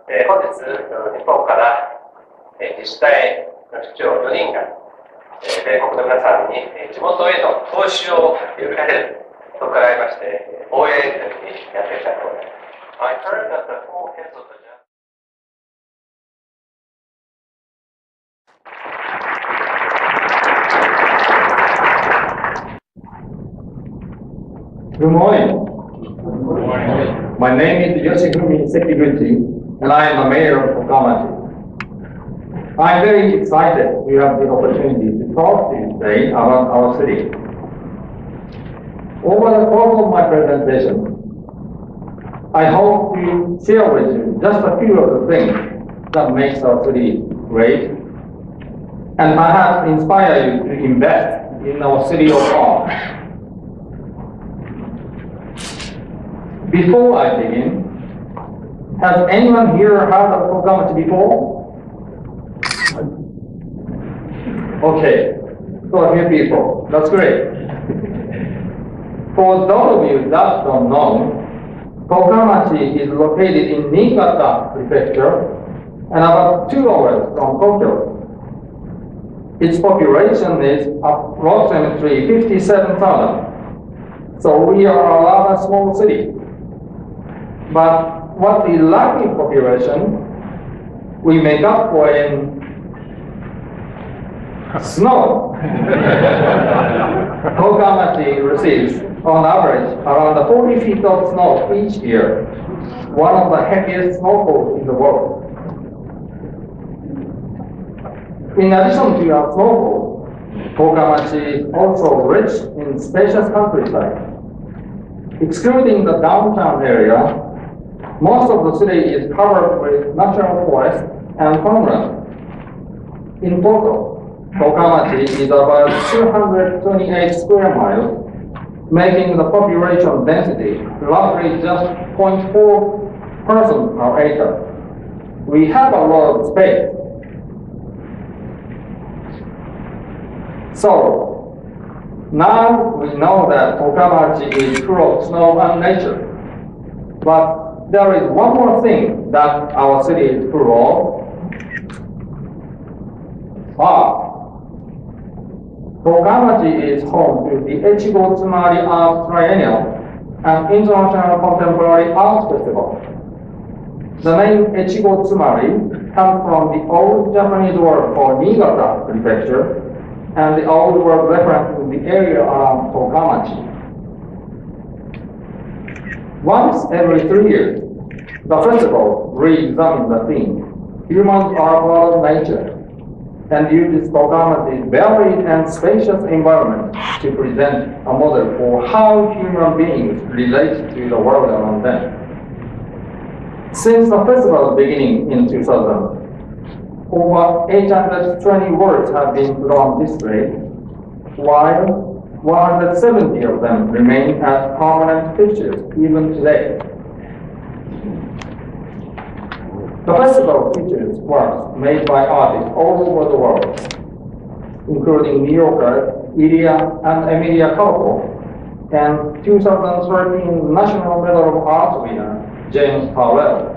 本日、日本から自治体の市長4人が米国の皆さんに地元への投資を呼びかけると伺いまして、防衛演説にやってきたと思います。I heard that the four heads of the Good morning. Good morning. My name is Sekiguchi, and I am the mayor of Okamachi. I am very excited to have the opportunity to talk to you today about our city. Over the course of my presentation, I hope to share with you just a few of the things that makes our city great, and perhaps inspire you to invest in our city of art. Before I begin, has anyone here heard of Okamachi before? Okay, so a few people. That's great. For those of you that don't know, Okamachi is located in Niigata Prefecture and about 2 hours from Tokyo. Its population is approximately 57,000, so we are a rather small city. But what we lack in population, we make up for in snow. Okamachi receives, on average, around 40 feet of snow each year, one of the heaviest snowfalls in the world. In addition to our snowfall, Okamachi is also rich in spacious countryside. Excluding the downtown area, most of the city is covered with natural forest and farmland. In total, Okamachi is about 228 square miles, making the population density roughly just 0.4 person per acre. We have a lot of space. So, now we know that Okamachi is full of snow and nature. But there is one more thing that our city is full of. Okamachi is home to the Echigo Tsumari Art Triennial, an international contemporary art festival. The name Echigo Tsumari comes from the old Japanese word for Niigata Prefecture and the old word referencing the area around Okamachi. Once every 3 years, the festival re-examines the theme, humans are part of nature, and uses Okamachi's varied and spacious environment to present a model for how human beings relate to the world around them. Since the festival's beginning in 2000, over 820 works have been put on display, while 170 of them remain as permanent pictures even today. The festival features works made by artists all over the world, including New Yorkers Ilya and Emilia Kaupo, and 2013 National Medal of Art winner James Powell.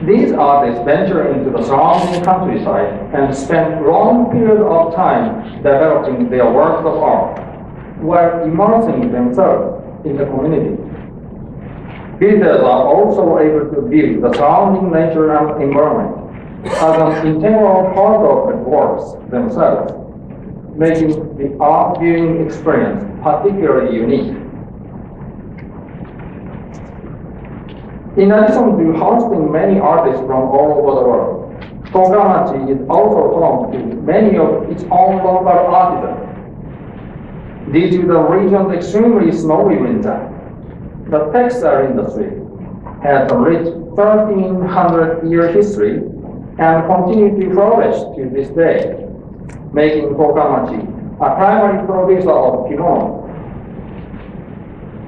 These artists venture into the surrounding countryside and spend long periods of time developing their works of art, while immersing themselves in the community. Visitors are also able to view the surrounding nature and environment as an integral part of the works themselves, making the art viewing experience particularly unique. In addition to hosting many artists from all over the world, Okamachi is also home to many of its own local artisans. Due to the region's extremely snowy winter, the textile industry has a rich 1,300-year history and continues to flourish to this day, making Okamachi a primary producer of kimono.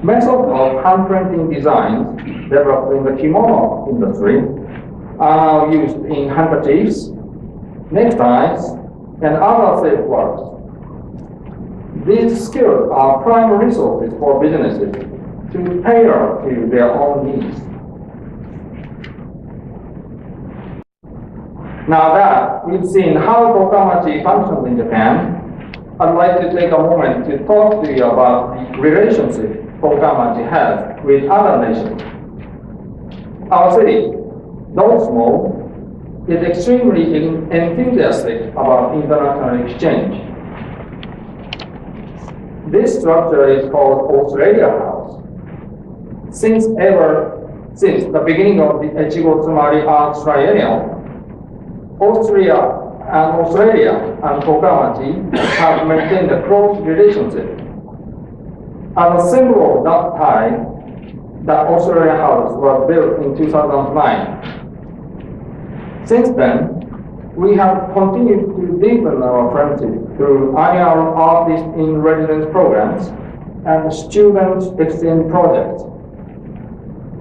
Methods of hand-printing designs developed in the kimono industry are now used in handkerchiefs, neckties, and other silk works. These skills are prime resources for businesses to tailor to their own needs. Now that we've seen how Tokamachi functions in Japan, I'd like to take a moment to talk to you about the relationship Tokamachi has with other nations. Our city, though small, is extremely enthusiastic about international exchange. This structure is called Australia House. Since the beginning of the Echigo Tsumari Arts Triennial, Australia and Tokamachi have maintained a close relationship. As a symbol of that tie, the Australia House was built in 2009. Since then, we have continued to deepen our friendship through annual artist in residence programs and student exchange projects.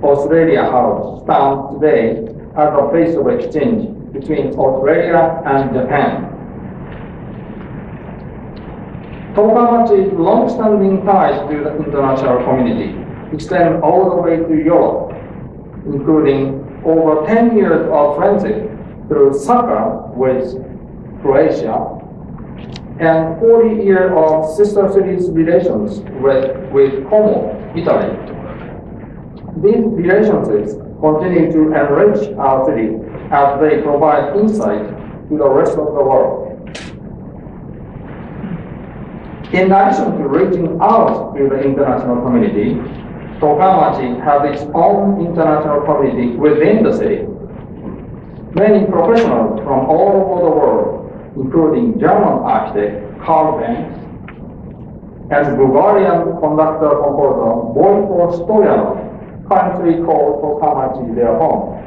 Australia House stands today as a place of exchange between Australia and Japan. Tokamachi's long-standing ties to the international community extend all the way to Europe, including over 10 years of friendship through soccer with Croatia and 40 years of sister cities relations with Como, Italy. These relationships continue to enrich our city as they provide insight to the rest of the world. In addition to reaching out to the international community, Tokamachi has its own international community within the city. Many professionals from all over the world, including German architect Karl Benz and Bulgarian conductor-composer Boyko Stoyanov, currently call Tokamachi their home.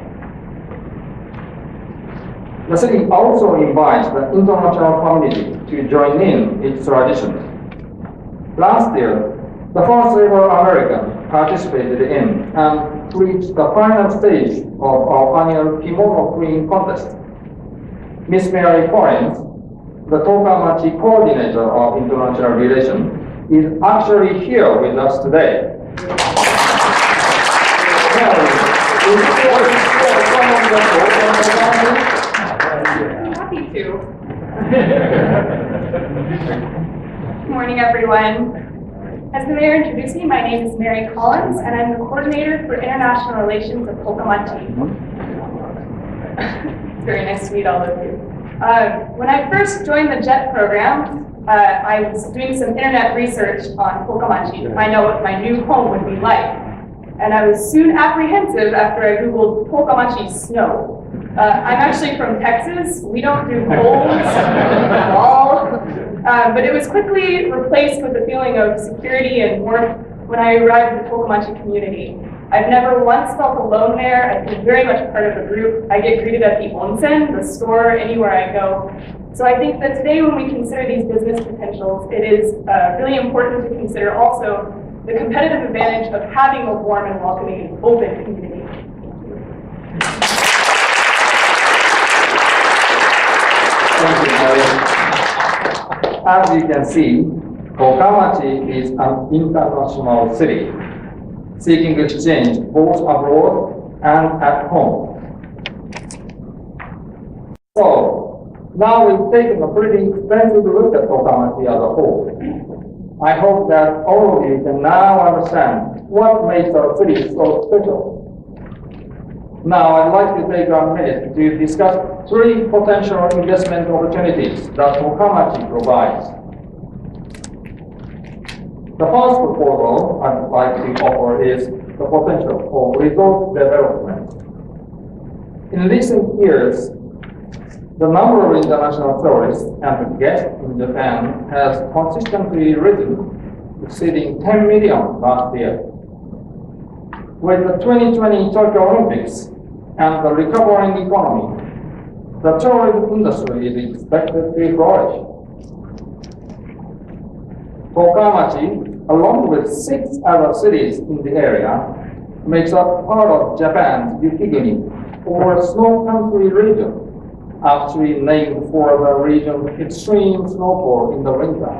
The city also invites the international community to join in its traditions. Last year, the first ever American participated in and reached the final stage of our annual Kimono Queen contest. Miss Mary Collins, the Tokamachi coordinator of international relations, is actually here with us today. Happy to. Good morning, everyone. As the mayor introduced me, my name is Mary Collins, and I'm the coordinator for international relations at Tokamachi. It's very nice to meet all of you. When I first joined the JET program, I was doing some internet research on Tokamachi to find out what my new home would be like. And I was soon apprehensive after I Googled Tokamachi snow. I'm actually from Texas. We don't do cold at all. But it was quickly replaced with a feeling of security and warmth when I arrived at the Tokamachi community. I've never once felt alone there. I feel very much part of a group. I get greeted at the onsen, the store, anywhere I go. So I think that today when we consider these business potentials, it is really important to consider also the competitive advantage of having a warm and welcoming and open community. Thank you, Mary. As you can see, Tokamachi is an international city, seeking exchange both abroad and at home. So, now we've taken a pretty extensive look at Tokamachi as a whole. I hope that all of you can now understand what makes our city so special. Now, I'd like to take a minute to discuss 3 potential investment opportunities that Tokamachi provides. The first proposal I'd like to offer is the potential for resort development. In recent years, the number of international tourists and guests in Japan has consistently risen, exceeding 10 million last year. With the 2020 Tokyo Olympics and the recovering economy, the tourism industry is expected to flourish. Tokamachi, along with 6 other cities in the area, makes up part of Japan's Yukiguni, or snow country region, actually named for the region's extreme snowfall in the winter.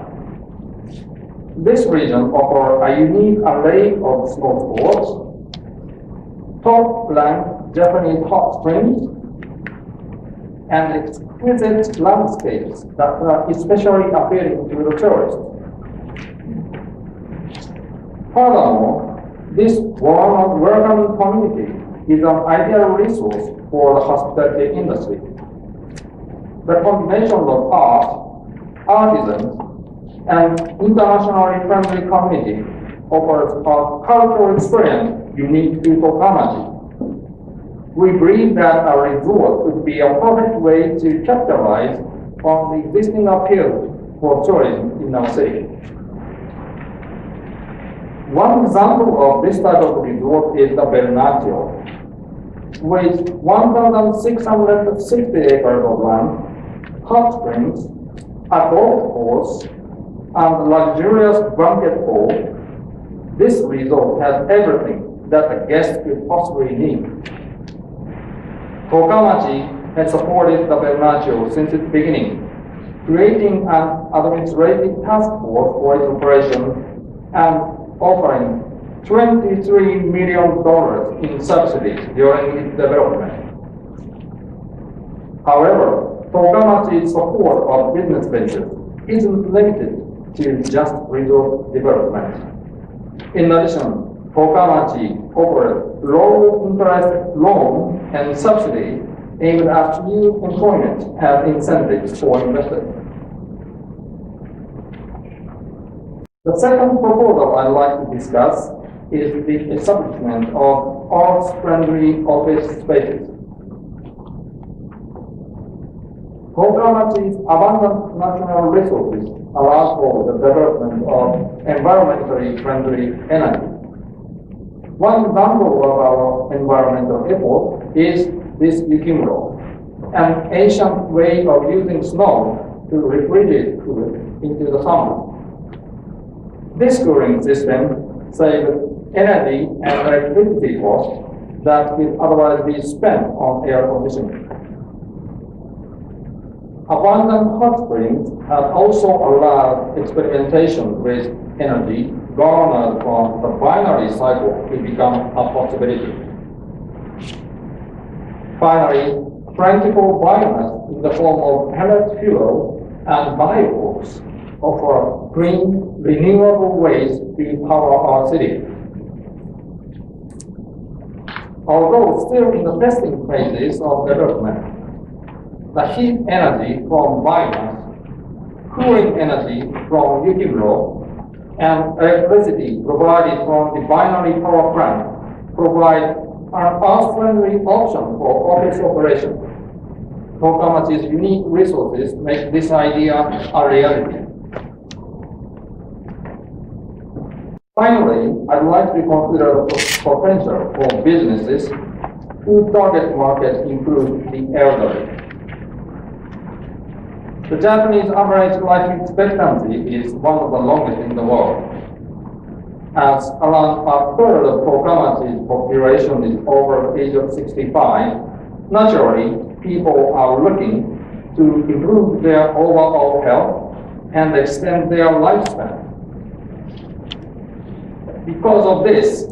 This region offers a unique array of snow sports, top-ranked Japanese hot springs, and exquisite landscapes that are especially appealing to the tourists. Furthermore, this warm and welcoming community is an ideal resource for the hospitality industry. The combination of art, artisans, and internationally friendly community offers a cultural experience unique to Tokamachi. We believe that our resort would be a perfect way to capitalize on the existing appeal for tourism in our city. One example of this type of resort is the Bernaccio. With 1,660 acres of land, hot springs, a golf course, and luxurious banquet hall, this resort has everything that a guest could possibly need. Tokamachi has supported the Bernaccio since its beginning, creating an administrative task force for its operation and offering $23 million in subsidies during its development. However, Tokamachi's support of business ventures isn't limited to just resort development. In addition, Tokamachi offers low-interest loan and subsidy aimed at new employment and incentives for investors. The second proposal I'd like to discuss is the establishment of arts-friendly office spaces. Tokamachi's abundant natural resources allow for the development of environmentally friendly energy. One example of our environmental effort is this yukimuro, an ancient way of using snow to refrigerate food into the summer. This cooling system saves energy and electricity costs that would otherwise be spent on air conditioning. Abundant hot springs have also allowed experimentation with energy garnered from the binary cycle to become a possibility. Finally, plentiful biomass in the form of pellet fuel and biofuels offer green, renewable ways to power our city. Although still in the testing phases of development, the heat energy from biomass, cooling energy from yukimuro, and electricity provided from the binary power plant provide an earth-friendly option for office operation. Tokamachi's unique resources make this idea a reality. Finally, I'd like to consider the potential for businesses whose target market includes the elderly. The Japanese average life expectancy is one of the longest in the world. As around a third of Tokamachi's population is over the age of 65, naturally, people are looking to improve their overall health and extend their lifespan. Because of this,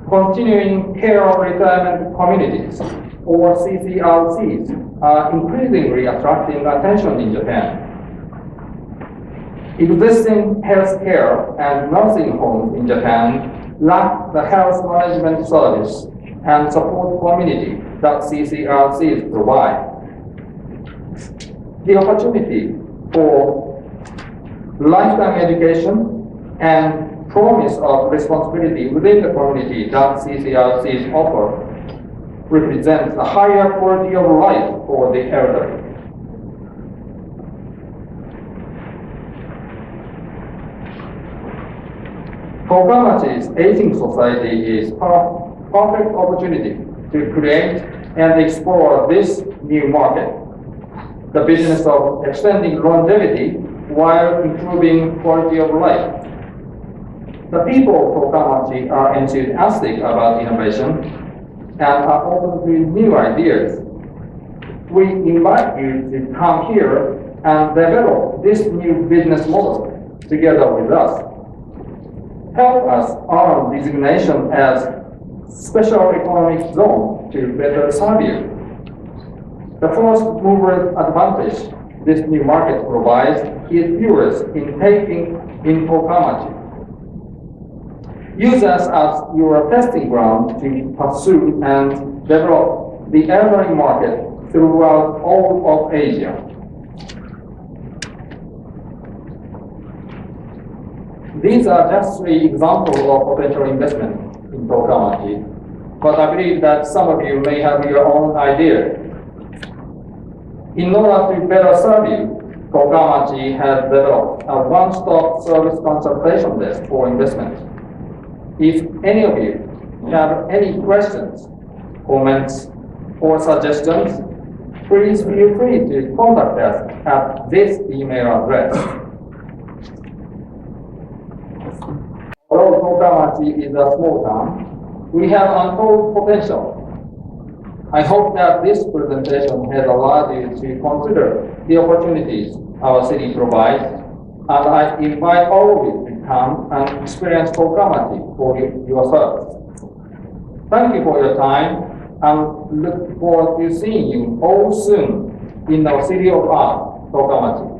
continuing care retirement communities, or CCRCs, are increasingly attracting attention in Japan. Existing healthcare and nursing homes in Japan lack the health management service and support community that CCRCs provide. The opportunity for lifetime education and promise of responsibility within the community that CCRCs offer represents a higher quality of life for the elderly. Tokamachi's aging society is a perfect opportunity to create and explore this new market, the business of extending longevity while improving quality of life. The people of Tokamachi are enthusiastic about innovation and are open to new ideas. We invite you to come here and develop this new business model together with us. Help us earn designation as Special Economic Zone to better serve you. The first mover advantage this new market provides is viewers in taking in Okamachi. Use us as your testing ground to pursue and develop the elderly market throughout all of Asia. These are just 3 examples of potential investment in Okamachi, but I believe that some of you may have your own idea. In order to better serve you, Okamachi has developed a one-stop service consultation desk for investment. If any of you have any questions, comments, or suggestions, please feel free to contact us at this email address. Although Okamachi is a small town, we have untold potential. I hope that this presentation has allowed you to consider the opportunities our city provides, and I invite all of you to come and experience Okamachi for yourselves. Thank you for your time, and look forward to seeing you all soon in our City of Art, Okamachi.